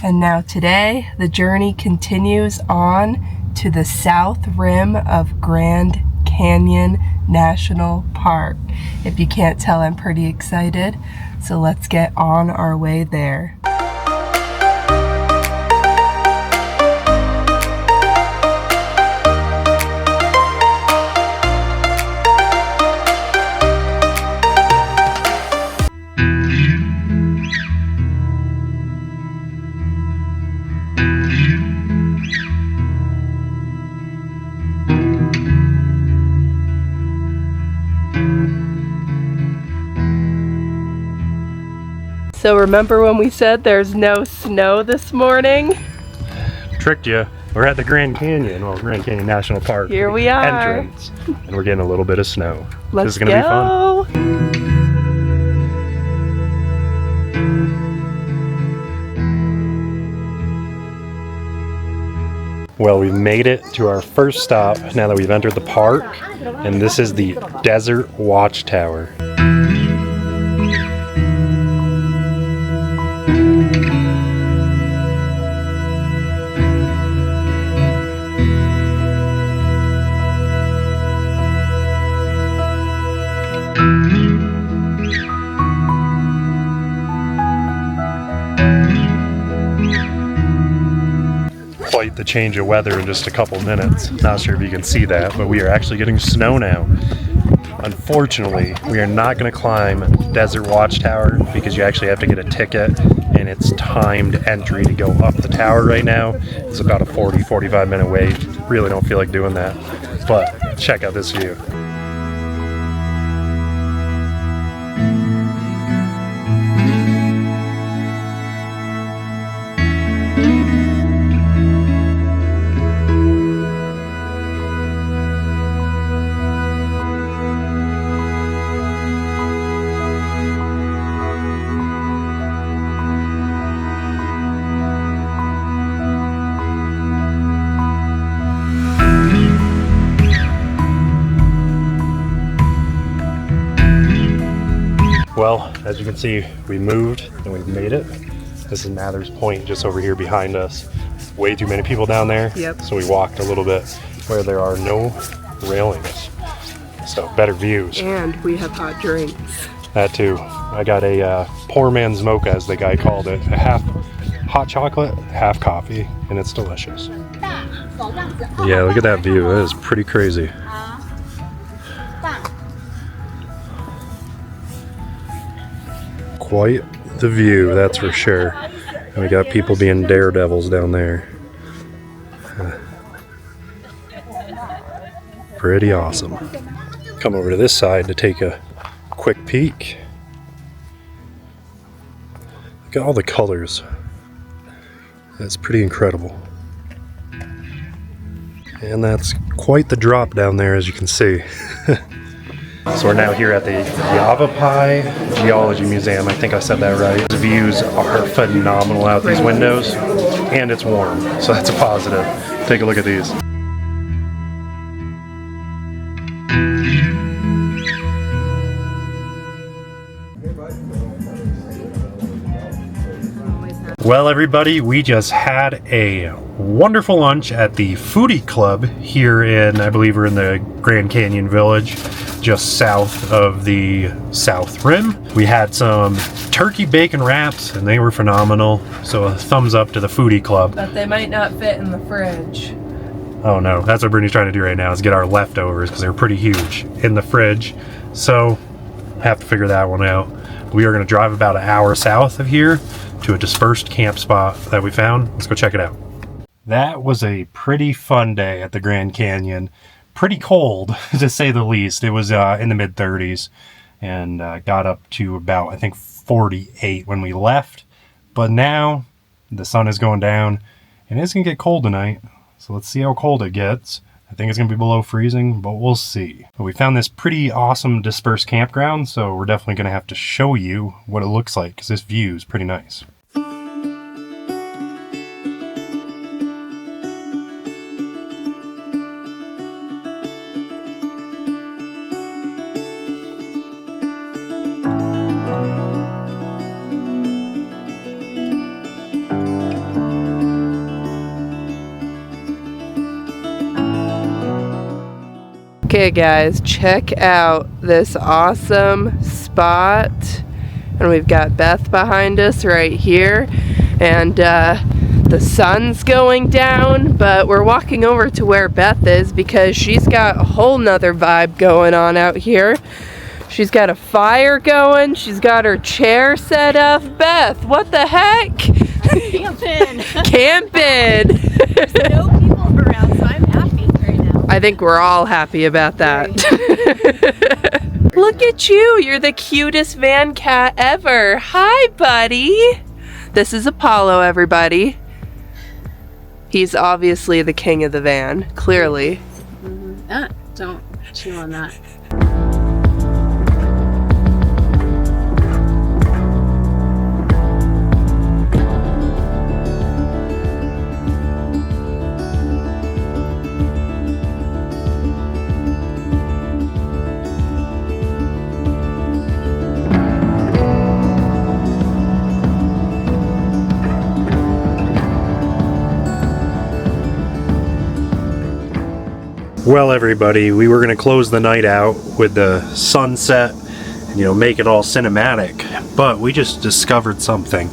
And now today, the journey continues on to the south rim of Grand Canyon National Park. If you can't tell, I'm pretty excited, so let's get on our way there. So remember when we said there's no snow this morning? Tricked you. We're at the Grand Canyon, well, Grand Canyon National Park. Here we are. Entrance, and we're getting a little bit of snow. Let's This is gonna be fun. Well, we've made it to our first stop now that we've entered the park, and this is the Desert Watchtower. Quite the change of weather in just a couple minutes. Not sure if you can see that, but we are actually getting snow now. Unfortunately, we are not going to climb Desert Watchtower because you actually have to get a ticket, and it's timed entry to go up the tower right now. It's about a 40-45 minute wait. Really don't feel like doing that, but check out this view. Well, as you can see, we moved and we've made it. This is Mather's Point just over here behind us. Way too many people down there. Yep. So we walked a little bit where there are no railings. So better views. And we have hot drinks. That too. I got a poor man's mocha, as the guy called it. A half hot chocolate, half coffee, and it's delicious. Yeah, look at that view. That is pretty crazy. Quite the view, that's for sure. And we got people being daredevils down there. Pretty awesome. Come over to this side to take a quick peek. Look at all the colors. That's pretty incredible. And that's quite the drop down there, as you can see. So we're now here at the Yavapai Geology Museum. I think I said that right. The views are phenomenal out these windows, and it's warm, so that's a positive. Take a look at these. Well, everybody, we just had a wonderful lunch at the Foodie Club here in, I believe we're in the Grand Canyon Village, just south of the South Rim. We had some turkey bacon wraps, and they were phenomenal. So a thumbs up to the Foodie Club. But they might not fit in the fridge. Oh no, that's what Brittany's trying to do right now, is get our leftovers, because they're pretty huge, in the fridge. So, have to figure that one out. We are going to drive about an hour south of here to a dispersed camp spot that we found. Let's go check it out. That was a pretty fun day at the Grand Canyon. Pretty cold, to say the least. It was in the mid-30s and got up to about, I think, 48 when we left. But now the sun is going down and it's going to get cold tonight. So let's see how cold it gets. I think it's going to be below freezing, but we'll see. But we found this pretty awesome dispersed campground, so we're definitely going to have to show you what it looks like, because this view is pretty nice. Okay guys, check out this awesome spot. And we've got Beth behind us right here. And the sun's going down, but we're walking over to where Beth is because she's got a whole nother vibe going on out here. She's got a fire going, she's got her chair set up. Beth, what the heck? Camping. Camping. There's no people around, so I'm happy right now. I think we're all happy about that. Look at you, you're the cutest van cat ever. Hi, buddy. This is Apollo, everybody. He's obviously the king of the van, clearly. Don't chew on that. Well, everybody, we were going to close the night out with the sunset and, you know, make it all cinematic, but we just discovered something.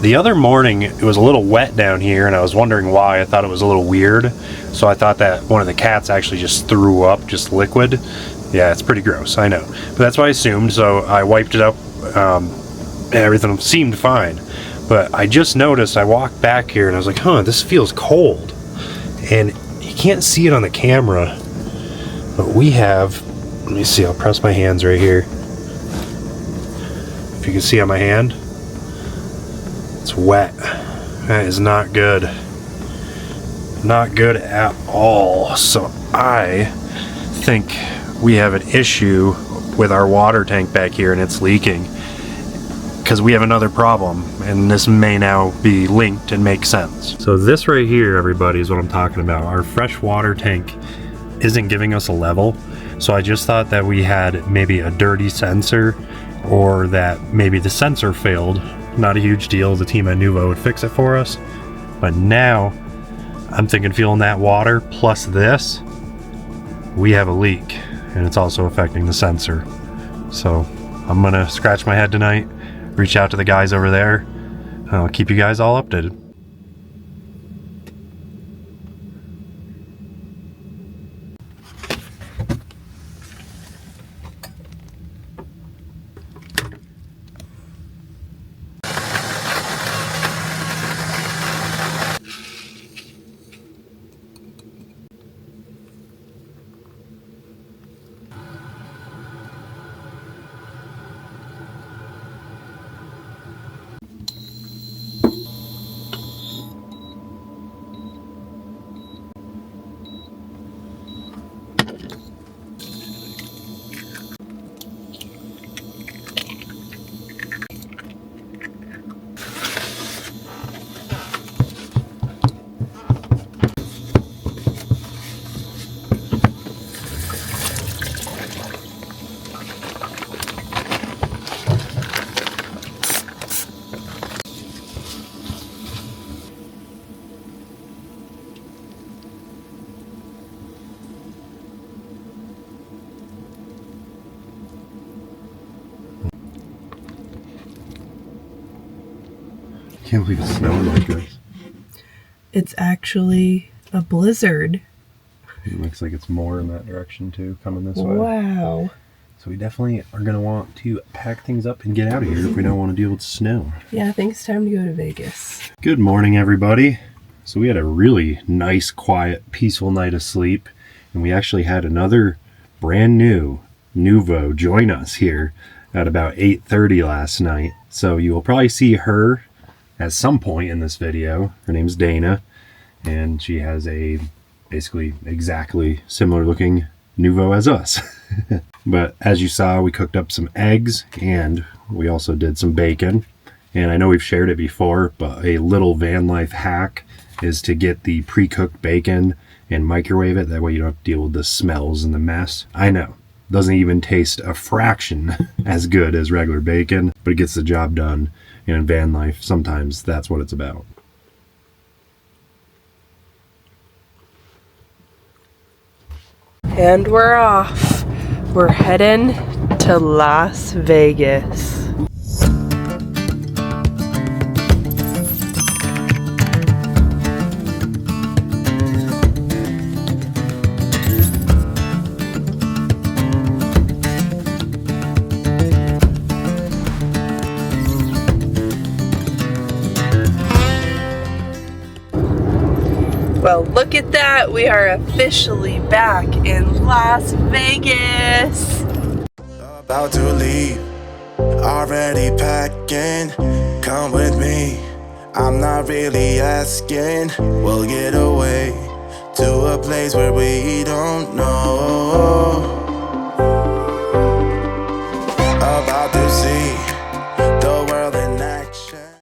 The other morning, it was a little wet down here, and I was wondering why. I thought it was a little weird, so I thought that one of the cats actually just threw up just liquid. Yeah, it's pretty gross, I know, but that's what I assumed, so I wiped it up, and everything seemed fine. But I just noticed, I walked back here, and I was like, huh, this feels cold. And you can't see it on the camera, but we have, let me see, I'll press my hands right here. If you can see on my hand, it's wet. That is not good. Not good at all. So I think we have an issue with our water tank back here, and it's leaking. Because we have another problem, and this may now be linked and make sense. So this right here, everybody, is what I'm talking about. Our fresh water tank isn't giving us a level, so I just thought that we had maybe a dirty sensor, or that maybe the sensor failed. Not a huge deal, the team at Noovo would fix it for us. But now, I'm thinking feeling that water plus this, we have a leak, and it's also affecting the sensor. So I'm gonna scratch my head tonight, reach out to the guys over there. I'll keep you guys all updated. Can't believe it's snowing like this. It's actually a blizzard. It looks like it's more in that direction too, coming this way. Wow. So we definitely are going to want to pack things up and get out of here if we don't want to deal with snow. Yeah, I think it's time to go to Vegas. Good morning, everybody. So we had a really nice, quiet, peaceful night of sleep, and we actually had another brand new Noovo join us here at about 8:30 last night. So you will probably see her at some point in this video. Her name's Dana, and she has a basically exactly similar looking Noovo as us. But as you saw, we cooked up some eggs, and we also did some bacon. And I know we've shared it before, but a little van life hack is to get the pre-cooked bacon and microwave it. That way you don't have to deal with the smells and the mess. I know, doesn't even taste a fraction as good as regular bacon, but it gets the job done. And in van life, sometimes that's what it's about. And we're off. We're heading to Las Vegas. Well, look at that. We are officially back in Las Vegas. About to leave, already packing. Come with me, I'm not really asking. We'll get away to a place where we don't know.